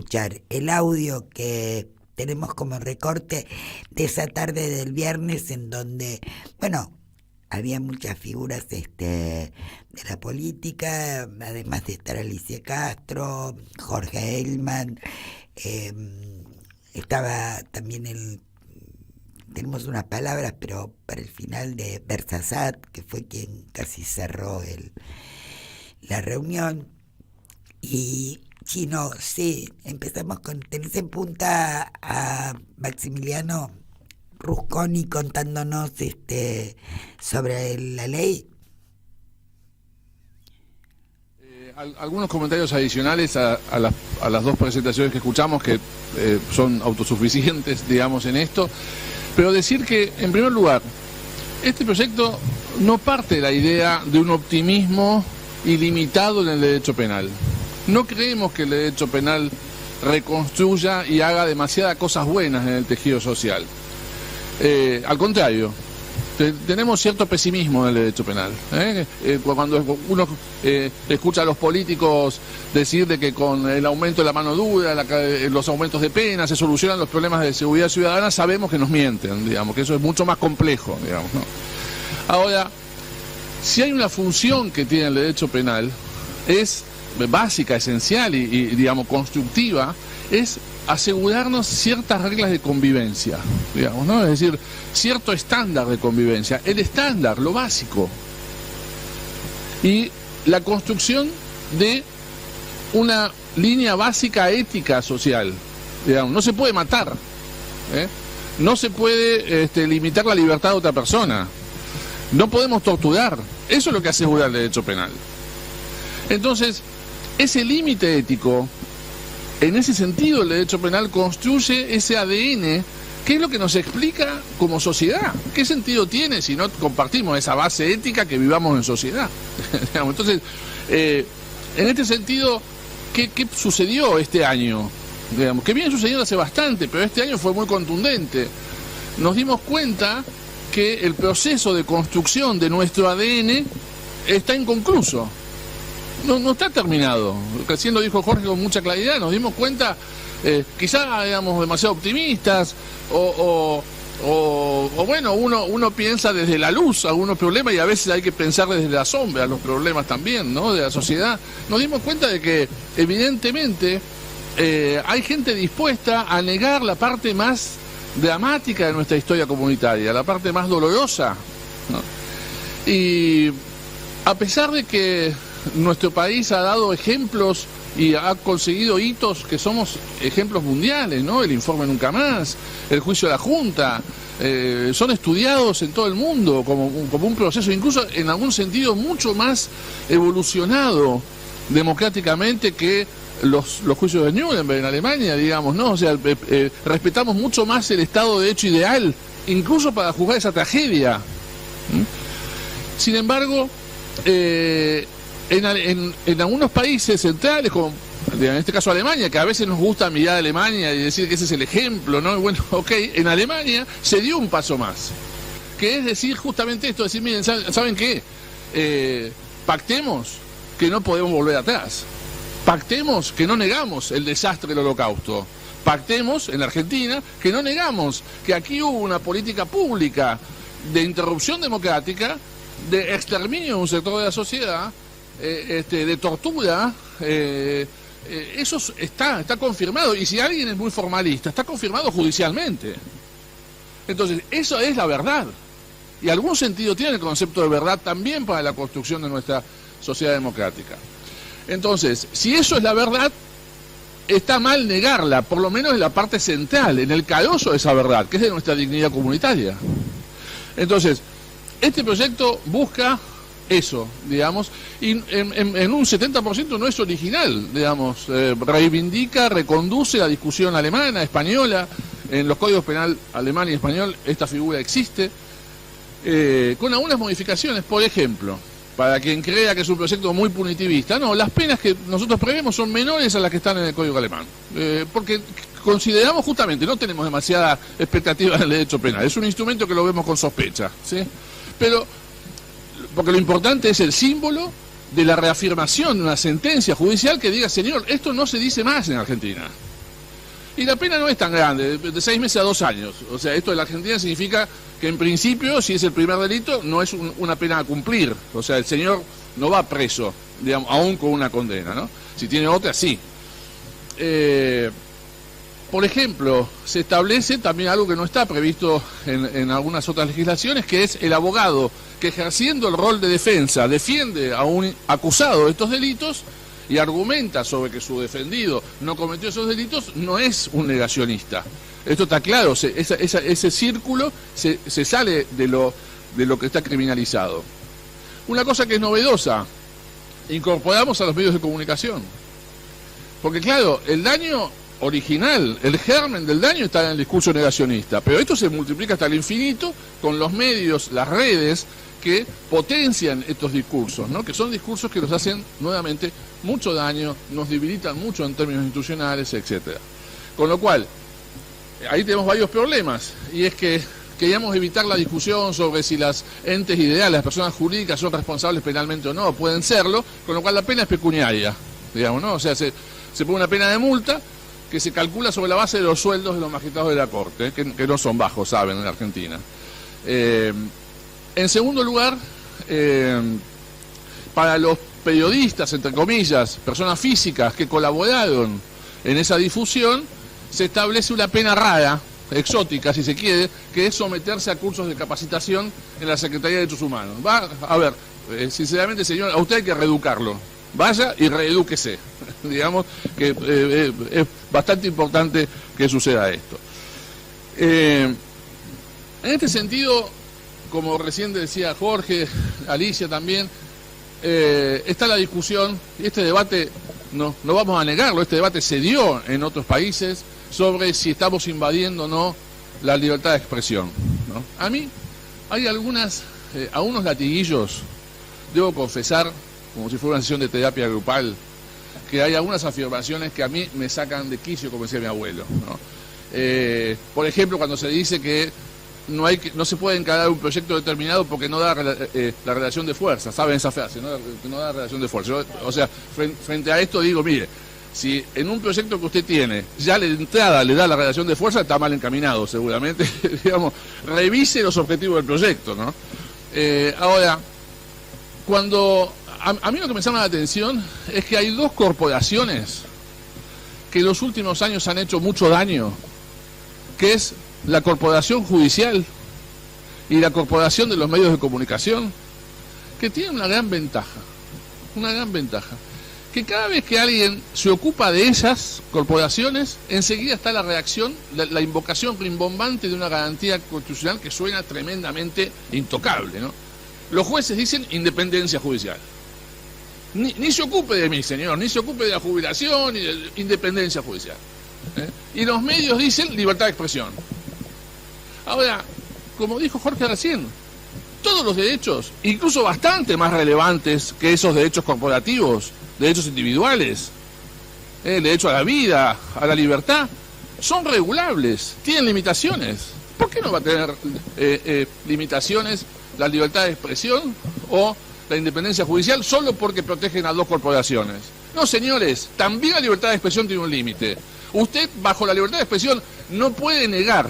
escuchar el audio que tenemos como recorte de esa tarde del viernes en donde, bueno, había muchas figuras de la política, además de estar Alicia Castro, Jorge Elman, estaba también tenemos unas palabras, pero para el final de Bersasat, que fue quien casi cerró la reunión. Y Chino, sí, empezamos tenés en punta a Maximiliano Rusconi contándonos sobre la ley. Algunos comentarios adicionales a las dos presentaciones que escuchamos, que son autosuficientes, digamos, en esto, pero decir que, en primer lugar, este proyecto no parte de la idea de un optimismo ilimitado en el derecho penal. No creemos que el derecho penal reconstruya y haga demasiadas cosas buenas en el tejido social. Al contrario, tenemos cierto pesimismo en el derecho penal. Cuando uno escucha a los políticos decir de que con el aumento de la mano dura, los aumentos de pena, se solucionan los problemas de seguridad ciudadana, sabemos que nos mienten, digamos, que eso es mucho más complejo, digamos, ¿no? Ahora, si hay una función que tiene el derecho penal, es básica, esencial y digamos, constructiva, es asegurarnos ciertas reglas de convivencia, digamos, ¿no? Es decir, cierto estándar de convivencia, el estándar, lo básico, y la construcción de una línea básica ética social, digamos, no se puede matar, no se puede limitar la libertad de otra persona, no podemos torturar, eso es lo que asegura el derecho penal. Entonces, ese límite ético, en ese sentido el derecho penal construye ese ADN, que es lo que nos explica como sociedad. ¿Qué sentido tiene si no compartimos esa base ética que vivamos en sociedad? Entonces, en este sentido, ¿qué sucedió este año? Digamos, que viene sucediendo hace bastante, pero este año fue muy contundente. Nos dimos cuenta que el proceso de construcción de nuestro ADN está inconcluso. No está terminado. Recién lo dijo Jorge con mucha claridad. Nos dimos cuenta, quizás éramos demasiado optimistas, o bueno, uno piensa desde la luz a algunos problemas y a veces hay que pensar desde la sombra a los problemas también, ¿no? De la sociedad. Nos dimos cuenta de que evidentemente hay gente dispuesta a negar la parte más dramática de nuestra historia comunitaria, la parte más dolorosa, ¿no? Y a pesar de que nuestro país ha dado ejemplos y ha conseguido hitos que somos ejemplos mundiales, ¿no? El informe Nunca Más, el juicio de la Junta, son estudiados en todo el mundo como un proceso, incluso en algún sentido mucho más evolucionado democráticamente que los juicios de Nuremberg en Alemania, digamos, ¿no? O sea, respetamos mucho más el Estado de Derecho ideal, incluso para juzgar esa tragedia. Sin embargo, en algunos países centrales, como en este caso Alemania, que a veces nos gusta mirar a Alemania y decir que ese es el ejemplo, ¿no? Bueno, ok, en Alemania se dio un paso más, que es decir justamente esto, decir, miren, ¿saben qué? Pactemos que no podemos volver atrás, pactemos que no negamos el desastre del Holocausto, pactemos en la Argentina que no negamos que aquí hubo una política pública de interrupción democrática, de exterminio de un sector de la sociedad, de tortura, eso está confirmado, y si alguien es muy formalista, está confirmado judicialmente. Entonces, eso es la verdad, y algún sentido tiene el concepto de verdad también para la construcción de nuestra sociedad democrática. Entonces, si eso es la verdad, está mal negarla, por lo menos en la parte central, en el carozo de esa verdad, que es de nuestra dignidad comunitaria. Entonces, este proyecto busca eso, digamos, y en un 70% no es original, digamos, reivindica, reconduce la discusión alemana, española, en los códigos penal alemán y español esta figura existe, con algunas modificaciones. Por ejemplo, para quien crea que es un proyecto muy punitivista, no, las penas que nosotros prevemos son menores a las que están en el código alemán, porque consideramos justamente, no tenemos demasiada expectativa en el derecho penal, es un instrumento que lo vemos con sospecha, ¿sí? Pero porque lo importante es el símbolo de la reafirmación de una sentencia judicial que diga, señor, esto no se dice más en Argentina. Y la pena no es tan grande, de 6 meses a 2 años. O sea, esto en la Argentina significa que en principio, si es el primer delito, no es una pena a cumplir. O sea, el señor no va preso, digamos, aún con una condena, ¿no? Si tiene otra, sí. Por ejemplo, se establece también algo que no está previsto en algunas otras legislaciones, que es el abogado que, ejerciendo el rol de defensa, defiende a un acusado de estos delitos y argumenta sobre que su defendido no cometió esos delitos, no es un negacionista. Esto está claro, ese círculo se sale de lo que está criminalizado. Una cosa que es novedosa, incorporamos a los medios de comunicación. Porque claro, el daño original, el germen del daño está en el discurso negacionista, pero esto se multiplica hasta el infinito con los medios, las redes, que potencian estos discursos, ¿no? Que son discursos que nos hacen nuevamente mucho daño, nos debilitan mucho en términos institucionales, etcétera. Con lo cual, ahí tenemos varios problemas, y es que queríamos evitar la discusión sobre si las entes ideales, las personas jurídicas son responsables penalmente o no, pueden serlo, con lo cual la pena es pecuniaria, digamos, ¿no? O sea, se pone una pena de multa que se calcula sobre la base de los sueldos de los magistrados de la Corte, que no son bajos, saben, en la Argentina. En segundo lugar, para los periodistas, entre comillas, personas físicas que colaboraron en esa difusión, se establece una pena rara, exótica si se quiere, que es someterse a cursos de capacitación en la Secretaría de Derechos Humanos. A ver, sinceramente, señor, a usted hay que reeducarlo. Vaya y reedúquese. Digamos que es bastante importante que suceda esto. En este sentido, como recién decía Jorge, Alicia también, está la discusión, y este debate, no vamos a negarlo, este debate se dio en otros países sobre si estamos invadiendo o no la libertad de expresión, ¿no? A mí hay algunos latiguillos, debo confesar, como si fuera una sesión de terapia grupal, que hay algunas afirmaciones que a mí me sacan de quicio, como decía mi abuelo, ¿no? Por ejemplo, cuando se dice que no se puede encarar un proyecto determinado porque no da la relación de fuerza, ¿saben esa frase? No da la relación de fuerza. O sea, frente a esto digo, mire, si en un proyecto que usted tiene ya de entrada le da la relación de fuerza, está mal encaminado seguramente. Digamos, revise los objetivos del proyecto, ¿no? Ahora, cuando a mí lo que me llama la atención es que hay dos corporaciones que en los últimos años han hecho mucho daño, que es la corporación judicial y la corporación de los medios de comunicación, que tienen una gran ventaja, que cada vez que alguien se ocupa de esas corporaciones, enseguida está la reacción, la invocación rimbombante de una garantía constitucional que suena tremendamente intocable, ¿no? Los jueces dicen independencia judicial. Ni se ocupe de mí, señor, ni se ocupe de la jubilación, ni de independencia judicial. Y los medios dicen libertad de expresión. Ahora, como dijo Jorge recién, todos los derechos, incluso bastante más relevantes que esos derechos corporativos, derechos individuales, el derecho a la vida, a la libertad, son regulables, tienen limitaciones. ¿Por qué no va a tener limitaciones la libertad de expresión o la independencia judicial solo porque protegen a dos corporaciones? No, señores, también la libertad de expresión tiene un límite. Usted, bajo la libertad de expresión, no puede negar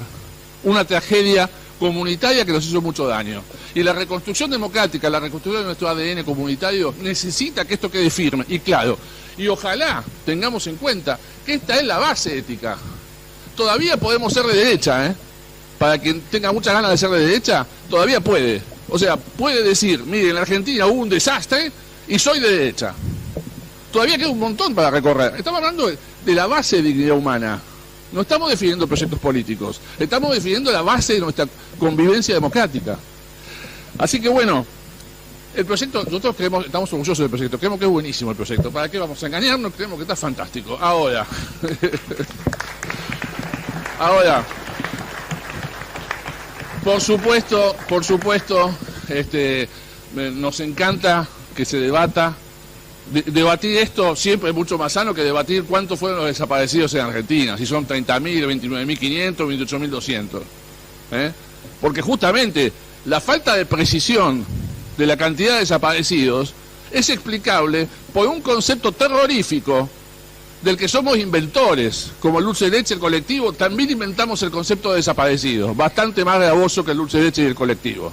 una tragedia comunitaria que nos hizo mucho daño. Y la reconstrucción democrática, la reconstrucción de nuestro ADN comunitario necesita que esto quede firme y claro. Y ojalá tengamos en cuenta que esta es la base ética. Todavía podemos ser de derecha, Para quien tenga muchas ganas de ser de derecha, todavía puede. O sea, puede decir, mire, en la Argentina hubo un desastre y soy de derecha. Todavía queda un montón para recorrer. Estamos hablando de la base de dignidad humana. No estamos definiendo proyectos políticos, estamos definiendo la base de nuestra convivencia democrática. Así que bueno, el proyecto, nosotros estamos orgullosos del proyecto, creemos que es buenísimo el proyecto. ¿Para qué vamos a engañarnos? Creemos que está fantástico. Ahora, por supuesto, nos encanta que se debata. Debatir esto siempre es mucho más sano que debatir cuántos fueron los desaparecidos en Argentina, si son 30.000, 29.500, 28.200. Porque justamente la falta de precisión de la cantidad de desaparecidos es explicable por un concepto terrorífico del que somos inventores, como el dulce de leche, el colectivo, también inventamos el concepto de desaparecido, bastante más gravoso que el dulce de leche y el colectivo.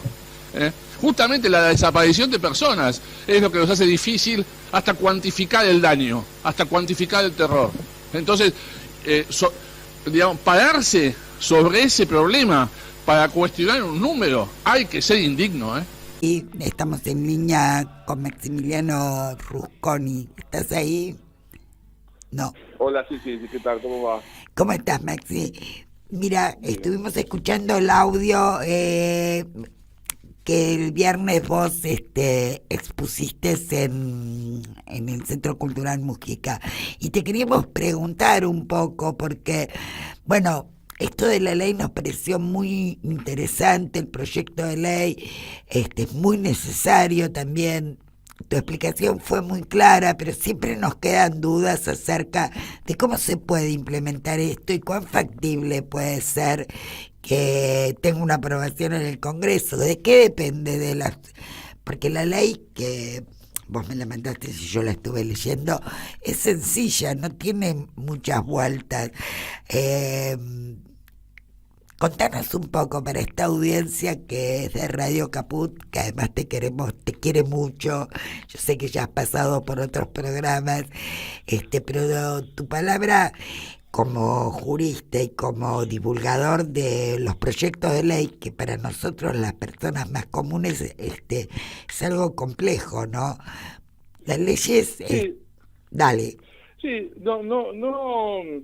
Justamente la desaparición de personas es lo que nos hace difícil hasta cuantificar el daño, hasta cuantificar el terror. Entonces, digamos, pararse sobre ese problema para cuestionar un número, hay que ser indigno, Y estamos en línea con Maximiliano Rusconi. ¿Estás ahí? No. Hola, sí, ¿qué tal? ¿Cómo va? ¿Cómo estás, Maxi? Mira, estuvimos escuchando el audio que el viernes vos expusiste en el Centro Cultural Mujica. Y te queríamos preguntar un poco, porque, bueno, esto de la ley nos pareció muy interesante, el proyecto de ley es muy necesario también. Tu explicación fue muy clara, pero siempre nos quedan dudas acerca de cómo se puede implementar esto y cuán factible puede ser que tenga una aprobación en el Congreso. ¿De qué depende de las...? Porque la ley que vos me la mandaste y yo la estuve leyendo es sencilla, no tiene muchas vueltas. Contanos un poco para esta audiencia que es de Radio Caput, que además te quiere mucho. Yo sé que ya has pasado por otros programas, pero tu palabra como jurista y como divulgador de los proyectos de ley, que para nosotros las personas más comunes es algo complejo, ¿no? Las leyes, Sí, dale. sí, no,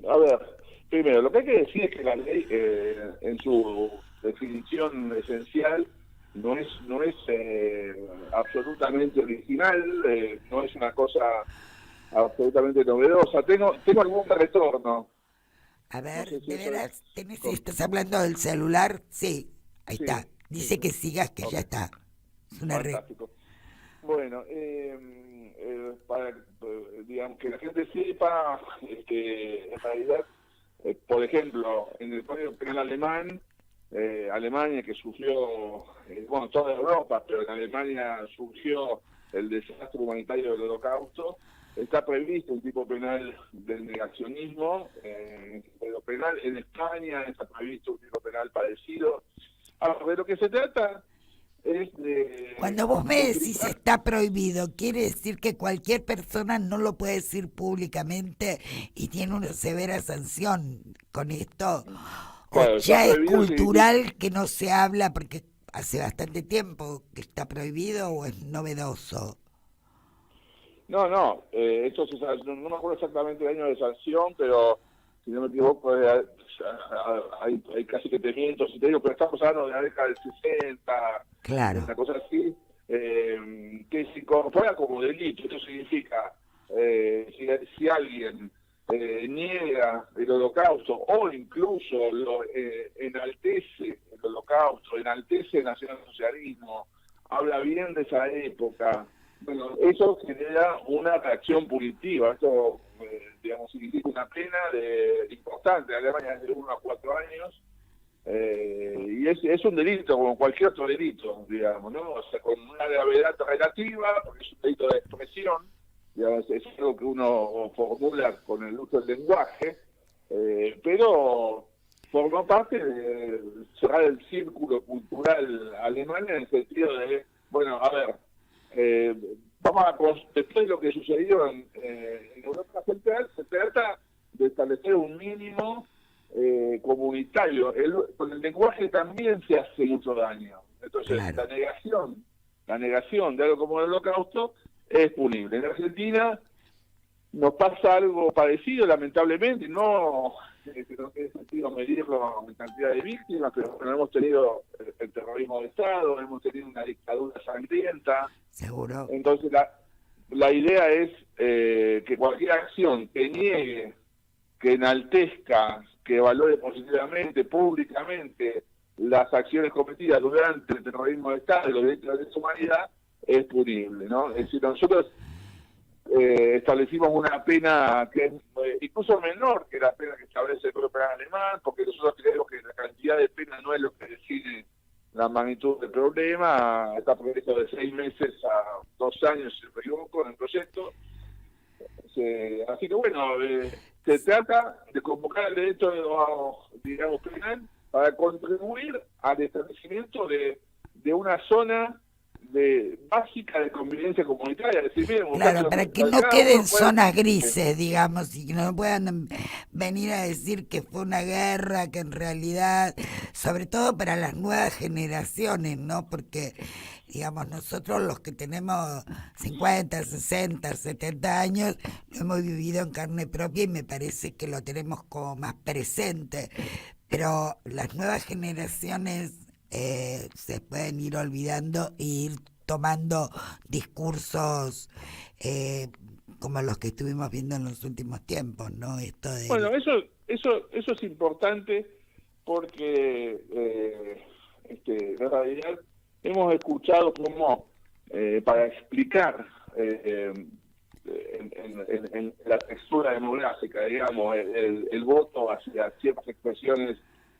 a ver, primero, lo que hay que decir es que la ley, en su definición esencial, no es absolutamente original, no es una cosa absolutamente novedosa. Tengo algún retorno. A ver, No sé si ¿de eso veras estás hablando del celular? Sí, ahí Sí, está. Dice sí. que sigas, que Ok, ya está. Es una fantástico. Bueno, para digamos que la gente sepa, en realidad, por ejemplo, en el Código Penal alemán, Alemania que sufrió, bueno, toda Europa, pero en Alemania surgió el desastre humanitario del Holocausto, está previsto un tipo penal del negacionismo, en el Código Penal. En España está previsto un tipo penal parecido. Ahora, de lo que se trata es de Cuando vos me decís utilizar. está prohibido, ¿quiere decir que cualquier persona no lo puede decir públicamente y tiene una severa sanción con esto? ¿O Claro, está ya es prohibido, significa. cultural que no se habla porque hace bastante tiempo que está prohibido o es novedoso? No, esto no me acuerdo exactamente el año de sanción, pero si no me equivoco, hay casi que te miento si te digo, pero estamos hablando de la década del 60, Claro, una cosa así, que se incorpora como delito. Esto significa, si alguien niega el holocausto o incluso enaltece el holocausto, enaltece el nacionalsocialismo, habla bien de esa época, bueno, eso genera una reacción punitiva. Esto, digamos, significa una pena importante. En Alemania es de 1 a 4 años. Y es un delito como cualquier otro delito, digamos, ¿no? O sea, con una gravedad relativa, porque es un delito de expresión, digamos, es algo que uno formula con el uso del lenguaje, pero forma parte de cerrar el círculo cultural alemán en el sentido de, bueno, a ver, después de lo que sucedió en Europa Central, se trata de establecer un mínimo comunitario. Con el lenguaje también se hace mucho daño. Entonces, claro. la negación de algo como el Holocausto es punible. En Argentina nos pasa algo parecido, lamentablemente, no tiene sentido medirlo en cantidad de víctimas, pero bueno, hemos tenido el terrorismo de Estado, hemos tenido una dictadura sangrienta. Seguro. Entonces la idea es que cualquier acción que niegue, que enaltezca, que valore positivamente, públicamente, las acciones cometidas durante el terrorismo de Estado y los delitos de lesa humanidad es punible, ¿no? Es decir, nosotros establecimos una pena que es incluso menor que la pena que establece el Código Penal alemán, porque nosotros creemos que la cantidad de pena no es lo que define la magnitud del problema. Está previsto de 6 meses a 2 años, si no me equivoco, en el proyecto. Así que bueno, se trata de convocar al derecho, digamos, penal para contribuir al establecimiento de una zona básica de convivencia comunitaria. Es decir, miren, Claro, para que no queden zonas grises, digamos, y que no puedan venir a decir que fue una guerra, que en realidad, sobre todo para las nuevas generaciones, ¿no? Porque, digamos, nosotros los que tenemos 50, 60, 70 años, lo hemos vivido en carne propia y me parece que lo tenemos como más presente. Pero las nuevas generaciones se pueden ir olvidando e ir tomando discursos como los que estuvimos viendo en los últimos tiempos, ¿no? Esto de... Bueno, eso es importante porque en realidad hemos escuchado cómo para explicar en la textura demográfica, digamos, el voto hacia ciertas expresiones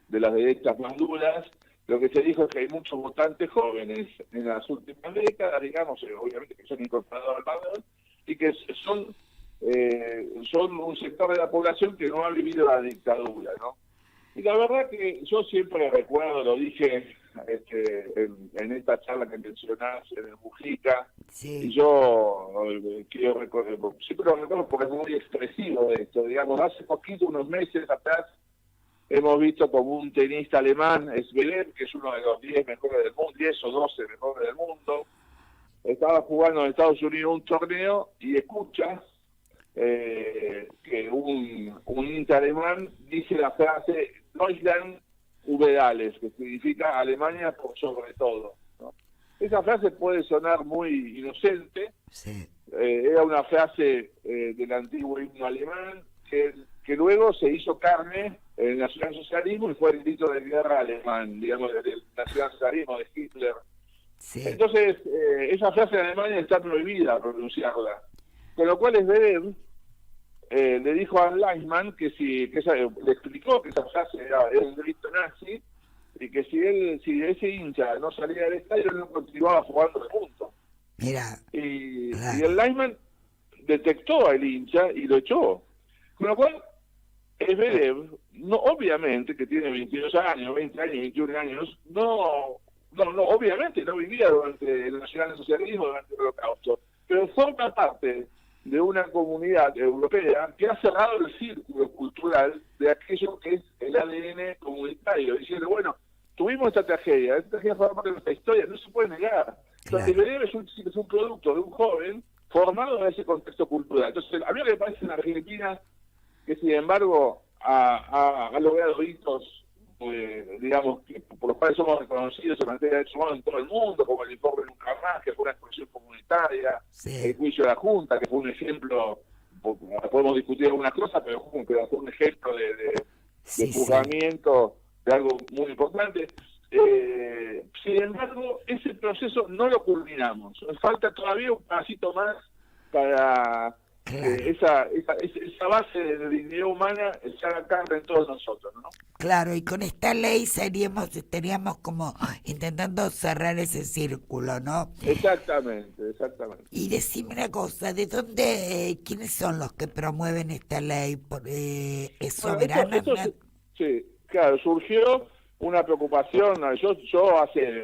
de las derechas más duras, lo que se dijo es que hay muchos votantes jóvenes en las últimas décadas, digamos, obviamente que son incorporados al padrón, y que son un sector de la población que no ha vivido la dictadura, ¿no? Y la verdad que yo siempre recuerdo, lo dije en esta charla que mencionás en el Mujica, Sí. y yo quiero recordar, siempre lo recuerdo porque es muy expresivo de esto, digamos, hace poquito, unos meses atrás, hemos visto como un tenista alemán, Zverev, que es uno de los 10 mejores del mundo, 10 o 12 mejores del mundo, estaba jugando en Estados Unidos un torneo y escucha que un hincha alemán dice la frase Deutschland über alles, que significa Alemania por sobre todo, ¿no? Esa frase puede sonar muy inocente, Sí. Era una frase del antiguo himno alemán que luego se hizo carne en el nacionalsocialismo y fue el grito de guerra alemán, digamos, del nacionalsocialismo de Hitler. Sí. Entonces, esa frase en Alemania está prohibida pronunciarla. Con lo cual Zverev le dijo a Leishman que le explicó que esa frase era un grito nazi y que si ese hincha no salía del estadio no continuaba jugando de punto. Mira. Y Claro. el Leishman detectó al hincha y lo echó. Con lo cual, Zverev, no, obviamente, que tiene 22 años, 20 años, 21 años, obviamente no vivía durante el nacionalsocialismo, durante el Holocausto, pero forma parte de una comunidad europea que ha cerrado el círculo cultural de aquello que es el ADN comunitario, diciendo, bueno, tuvimos esta tragedia forma parte de nuestra historia, no se puede negar. Entonces, Zverev es un producto de un joven formado en ese contexto cultural. Entonces, a mí me parece en Argentina que sin embargo ha logrado hitos, digamos, por los cuales somos reconocidos en materia de derechos humanos en todo el mundo, como el informe Nunca Más, que fue una expresión comunitaria, Sí. el juicio de la Junta, que fue un ejemplo, podemos discutir algunas cosas, pero fue un ejemplo de juzgamiento de algo muy importante. Sin embargo, ese proceso no lo culminamos. Nos falta todavía un pasito más para esa base de dignidad humana se haga carne en todos nosotros, ¿no? Claro, y con esta ley estaríamos como intentando cerrar ese círculo, ¿no? Exactamente. Y decime una cosa, ¿de dónde, quiénes son los que promueven esta ley? ¿Es soberana? Sí, claro, surgió una preocupación. Yo hace,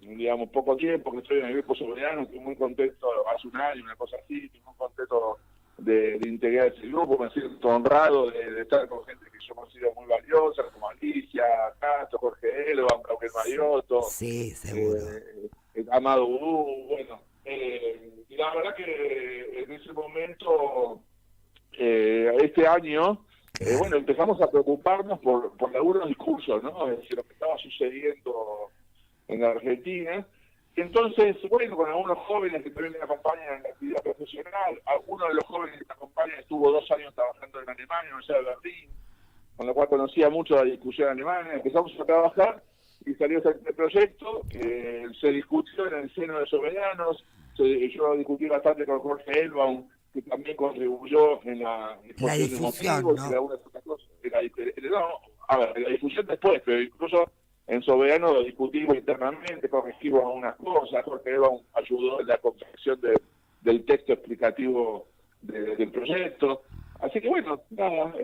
digamos, poco tiempo que estoy en el grupo soberano, estoy muy contento, hace un año, una cosa así, estoy muy contento de integrar ese grupo, me siento honrado de estar con gente que yo considero muy valiosa, como Alicia, Castro, Jorge Elba, Raúl Mariotto, sí, seguro. Amado Udú, bueno, y la verdad que en ese momento, este año, bueno, empezamos a preocuparnos por algunos discursos, ¿no? Es decir, lo que estaba sucediendo en la Argentina. Y entonces, bueno, con algunos jóvenes que también me acompañan en la actividad profesional, alguno de los jóvenes que me acompañan estuvo 2 años trabajando en Alemania, en la Universidad de Berlín, con lo cual conocía mucho la discusión alemana. Empezamos a trabajar y salió este proyecto que se discutió en el seno de Soberanos. Yo discutí bastante con Jorge Elbaum, que también contribuyó en la difusión, motivos, ¿no? y algunas otras cosas. La difusión después, pero incluso en Soberano lo discutimos internamente, corregimos algunas cosas. Jorge Elbaum ayudó en la confección del texto explicativo del proyecto. Así que bueno, nada,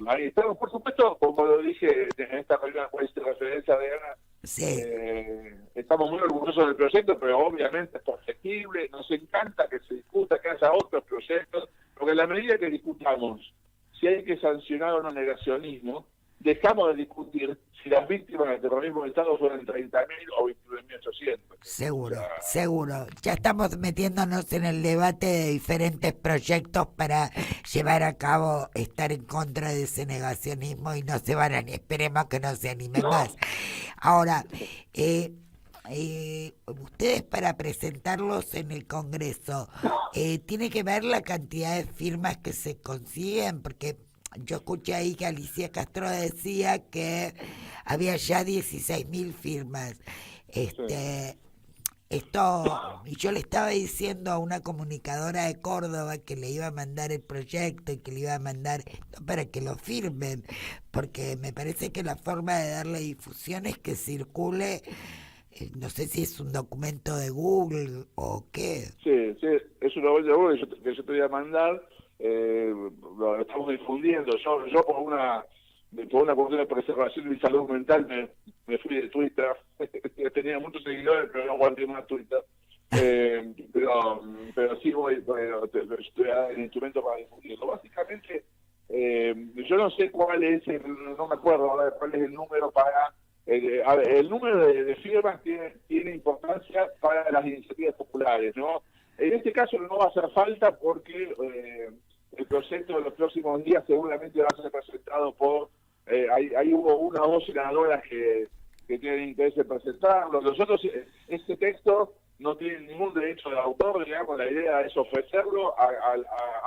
ahí estamos. Por supuesto, como lo dije en esta reunión a de referencia de Ana, Sí. estamos muy orgullosos del proyecto, pero obviamente es perfectible. Nos encanta que se discuta, que haya otros proyectos, porque en la medida que discutamos si hay que sancionar o no negacionismo, dejamos de discutir si las víctimas del terrorismo del Estado fueron 30.000 o 29.800. Seguro, O sea, seguro. Ya estamos metiéndonos en el debate de diferentes proyectos para llevar a cabo, estar en contra de ese negacionismo y no se van a, esperemos que no se animen más. Ahora, ustedes para presentarlos en el Congreso, tiene que ver la cantidad de firmas que se consiguen, porque yo escuché ahí que Alicia Castro decía que había ya 16.000 firmas. Esto, y yo le estaba diciendo a una comunicadora de Córdoba que le iba a mandar el proyecto y que le iba a mandar para que lo firmen, porque me parece que la forma de darle difusión es que circule, no sé si es un documento de Google o qué. Sí, es una bolsa de Google que yo te voy a mandar, lo estamos difundiendo. Yo por una cuestión de preservación de mi salud mental me fui de Twitter. Tenía muchos seguidores, pero no aguanté más Twitter. Pero sí estoy a dar el instrumento para difundirlo. Básicamente, yo no sé cuál es, no me acuerdo ahora cuál es el número para... a ver, el número de firmas tiene importancia para las iniciativas populares, ¿no? En este caso no va a hacer falta porque el proyecto de los próximos días seguramente va a ser presentado por... ahí hubo una o dos senadoras que tienen interés en presentarlo. Nosotros, este texto no tiene ningún derecho de autor, digamos, la idea es ofrecerlo a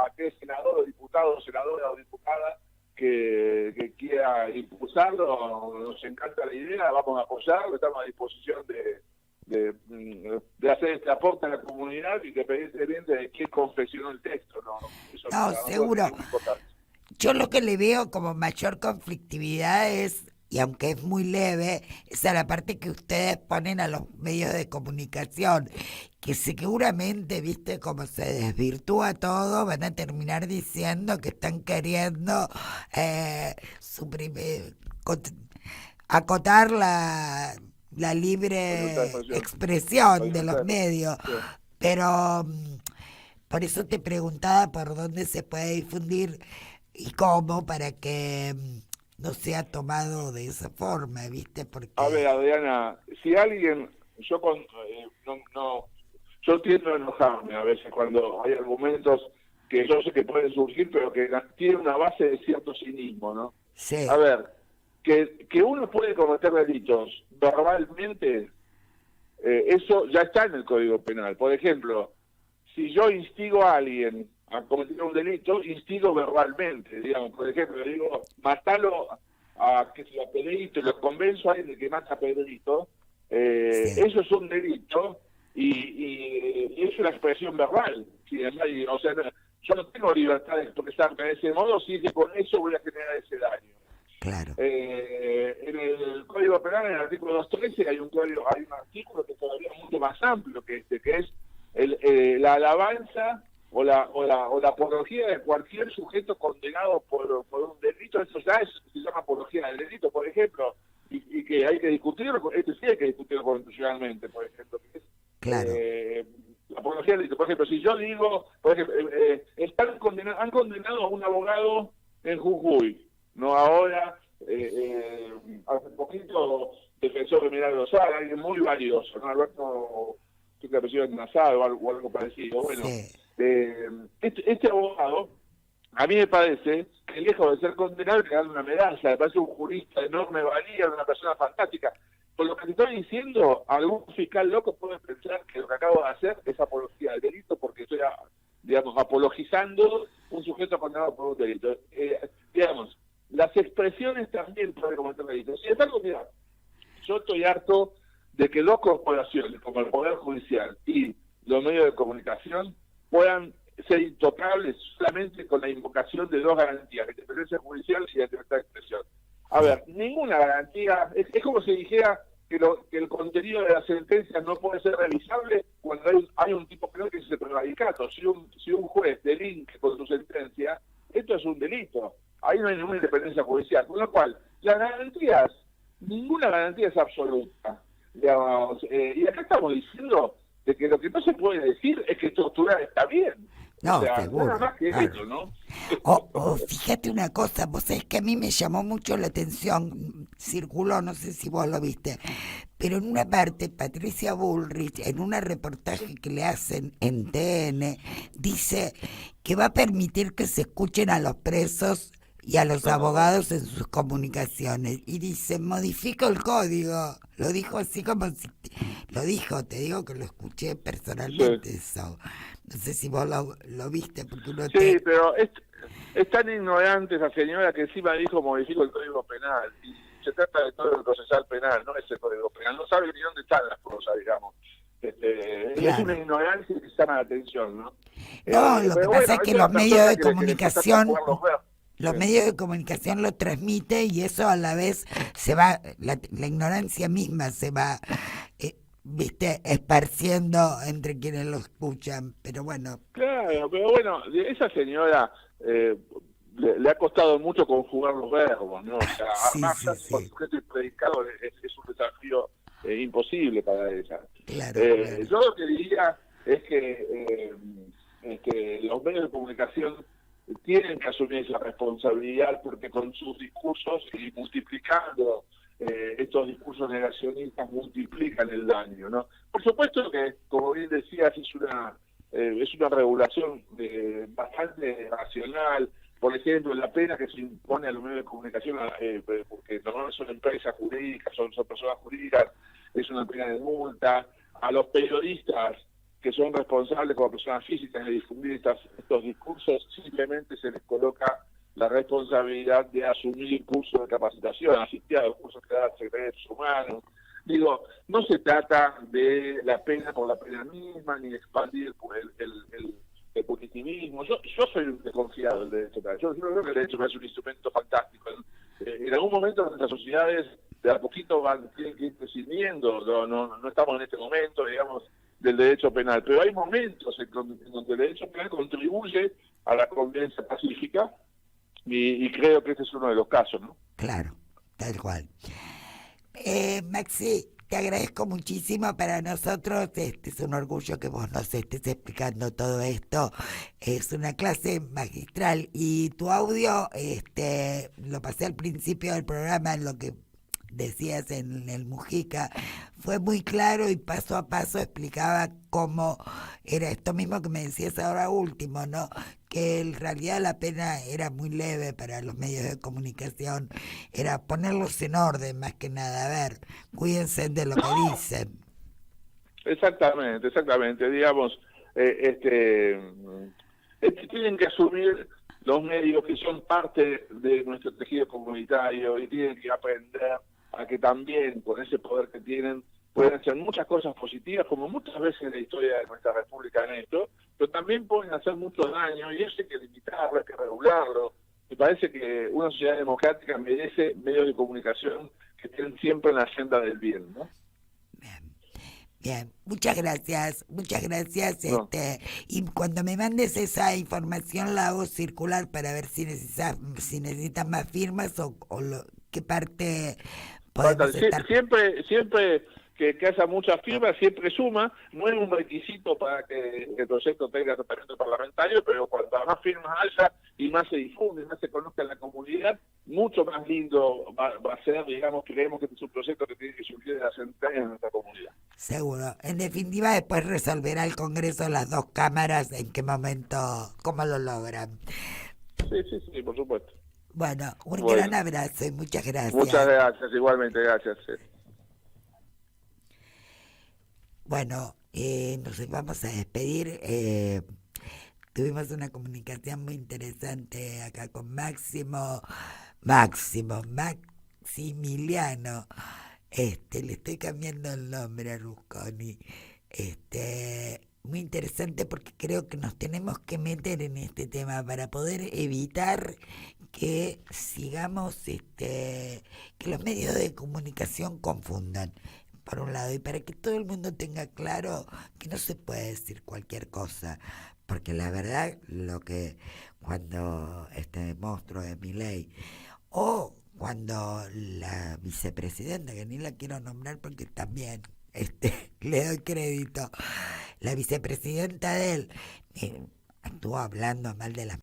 aquel senador o diputado, senadora o diputada que quiera impulsarlo. Nos encanta la idea, vamos a apoyarlo, estamos a disposición de hacer este aporte a la comunidad, independientemente de quién confeccionó el texto. Eso No, seguro. Yo lo que le veo como mayor conflictividad es, y aunque es muy leve, es a la parte que ustedes ponen a los medios de comunicación, que seguramente, viste cómo se desvirtúa todo, van a terminar diciendo que están queriendo suprimir, acotar la libre expresión de los medios. Pero por eso te preguntaba por dónde se puede difundir y cómo, para que no sea tomado de esa forma, ¿viste? Porque... A ver, Adriana, si alguien, yo tiendo a enojarme a veces cuando hay argumentos que yo sé que pueden surgir, pero que tienen una base de cierto cinismo, ¿no? Sí. A ver, que uno puede cometer delitos verbalmente, eso ya está en el Código Penal. Por ejemplo, si yo instigo a alguien a cometer un delito, instigo verbalmente, digamos. Por ejemplo, le digo, matalo a Pedrito, lo convenzo a él de que mata a Pedrito, Sí. eso es un delito y es una expresión verbal. ¿Sí? O sea, yo no tengo libertad de expresarme de ese modo, si que con eso voy a generar ese daño. Claro. En el Código Penal, en el artículo 213, hay un artículo que es todavía mucho más amplio que este, que es la alabanza o la apología de cualquier sujeto condenado por un delito. Eso ya se llama apología del delito, por ejemplo, y que hay que discutirlo, esto sí hay que discutirlo constitucionalmente, por ejemplo. Claro. La apología del delito, por ejemplo, si yo digo, por ejemplo, han condenado a un abogado en Jujuy, no ahora, hace poquito, defensor de Milagro Sala, alguien muy valioso, ¿no? Alberto, que ha recibido en Asado o algo parecido. Bueno, Sí. Este abogado, a mí me parece que lejos de ser condenado, le dan una medalla, me parece un jurista de enorme valía, una persona fantástica. Por lo que te estoy diciendo, algún fiscal loco puede pensar que lo que acabo de hacer es apología del delito, porque estoy, digamos, apologizando un sujeto condenado por un delito. Digamos, las expresiones también pueden cometer delitos. Sin embargo, mira, yo estoy harto de que dos corporaciones, como el Poder Judicial y los medios de comunicación, puedan ser intocables solamente con la invocación de dos garantías, la independencia judicial y la libertad de expresión. A ver, ninguna garantía, es como si dijera que el contenido de la sentencia no puede ser revisable cuando hay un tipo penal que es el prevaricato. Si un juez delinque con su sentencia, esto es un delito. Ahí no hay ninguna independencia judicial. Con lo cual, las garantías, ninguna garantía es absoluta. Digamos, y acá estamos diciendo de que lo que no se puede decir es que torturar está bien. No, o sea, seguro. nada más que Claro. eso, ¿no? O fíjate una cosa, vos sabés que a mí me llamó mucho la atención, circuló, no sé si vos lo viste, pero en una parte Patricia Bullrich, en un reportaje que le hacen en TN, dice que va a permitir que se escuchen a los presos y a los abogados en sus comunicaciones. Y dice, modifico el código. Lo dijo así como si... Lo dijo, te digo que lo escuché personalmente eso. No sé si vos lo viste, porque uno Sí, pero es tan ignorante esa señora que encima dijo modifico el Código Penal. Y se trata de todo el procesal penal, no ese Código Penal. No sabe ni dónde están las cosas, digamos. Es una ignorancia que llama la atención, ¿no? No, lo que pasa es que los medios de comunicación... Los Sí. medios de comunicación lo transmiten y eso a la vez se va, la ignorancia misma se va, viste, esparciendo entre quienes lo escuchan, pero bueno. Claro, pero bueno, esa señora le ha costado mucho conjugar los verbos, ¿no? O sea, armarse con sujeto y predicado es un desafío imposible para ella. Claro, Yo lo que diría es que los medios de comunicación tienen que asumir esa responsabilidad porque con sus discursos y multiplicando estos discursos negacionistas multiplican el daño, ¿no? Por supuesto que, como bien decías, es una regulación bastante racional. Por ejemplo, la pena que se impone a los medios de comunicación, porque normalmente son empresas jurídicas, son personas jurídicas, es una pena de multa. A los periodistas que son responsables como personas físicas de difundir estos discursos, simplemente se les coloca la responsabilidad de asumir cursos de capacitación, asistir a los cursos que da el Derechos Humanos. Digo, no se trata de la pena por la pena misma, ni de expandir el punitivismo. Yo soy un desconfiado del derecho penal. Yo creo que el derecho penal es un instrumento fantástico. En algún momento nuestras sociedades de a poquito tienen que ir prescindiendo. No estamos en este momento, digamos, del derecho penal, pero hay momentos en donde el derecho penal contribuye a la convivencia pacífica y creo que este es uno de los casos, ¿no? Claro, tal cual. Maxi, te agradezco muchísimo. Para nosotros es un orgullo que vos nos estés explicando todo esto. Es una clase magistral y tu audio lo pasé al principio del programa en lo que decías en el Mujica, fue muy claro y paso a paso explicaba cómo era esto mismo que me decías ahora último, ¿no? Que en realidad la pena era muy leve para los medios de comunicación, era ponerlos en orden más que nada. A ver, cuídense de lo que dicen. Exactamente, digamos, tienen que asumir los medios que son parte de nuestro tejido comunitario y tienen que aprender a que también con ese poder que tienen pueden hacer muchas cosas positivas, como muchas veces en la historia de nuestra república en esto, pero también pueden hacer mucho daño y eso hay que limitarlo, hay que regularlo. Me parece que una sociedad democrática merece medios de comunicación que estén siempre en la agenda del bien, ¿no? Bien, muchas gracias. No. Y cuando me mandes esa información la hago circular para ver si necesitas más firmas o qué parte podemos estar. Siempre que haya muchas firmas, siempre suma. No es un requisito para que el proyecto tenga tratamiento parlamentario, pero cuanto más firmas haya y más se difunde, más se conozca en la comunidad, mucho más lindo va a ser, digamos, creemos que este es un proyecto que tiene que surgir de las entrañas de nuestra comunidad. Seguro. En definitiva, después resolverá el Congreso las dos cámaras en qué momento, cómo lo logran. Sí, por supuesto. Bueno, un gran abrazo y muchas gracias. Muchas gracias, igualmente, gracias. Bueno, nos vamos a despedir. Tuvimos una comunicación muy interesante acá con Maximiliano. Le estoy cambiando el nombre a Rusconi. Muy interesante porque creo que nos tenemos que meter en este tema para poder evitar que sigamos, que los medios de comunicación confundan. por un lado, y para que todo el mundo tenga claro que no se puede decir cualquier cosa, porque la verdad, lo que cuando este monstruo de Milei, o cuando la vicepresidenta, que ni la quiero nombrar porque también le doy crédito, la vicepresidenta de él estuvo hablando mal de las